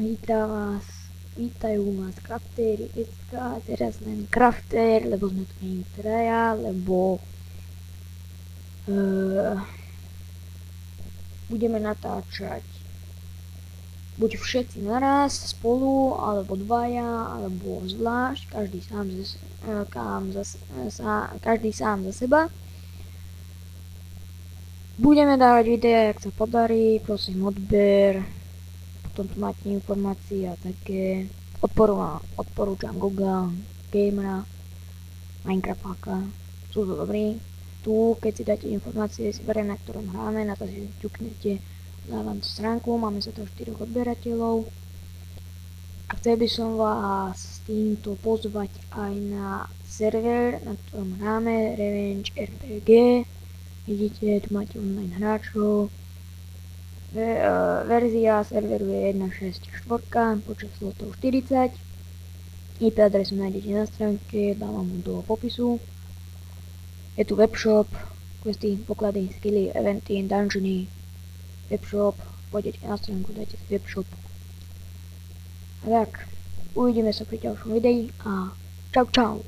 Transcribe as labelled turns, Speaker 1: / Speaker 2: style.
Speaker 1: Vítajú vás Craftéri SK, teraz len Crafter, lebo sme tu není traja, lebo budeme natáčať buď všetci naraz spolu, alebo dvaja, alebo zvlášť, každý sám za seba. Budeme dávať videá, jak sa podarí, prosím odber, potom tu máte informácie a také. Odporúčam Google, Gamera, Minecraftáka, sú to dobrí. Tu, keď si dáte informácie, si beriem, na ktorom hráme, na to si ťuknete, dávam stránku, máme sa to 4 odberateľov. A chcel by som vás s týmto pozvať aj na server, na ktorom hráme, Revenge RPG. Vidíte, tu máte online hráčov. Verzia serveru je 1.6.4, počet slotov 40. IP adresu nájdete na stránke, dávam mu do popisu. Je tu webshop, questy, poklady, skilly, eventy, dungeony, webshop, pôjdete na stránku, dajte si webshop. A tak, uvidíme sa pri ďalšom videi a čau čau.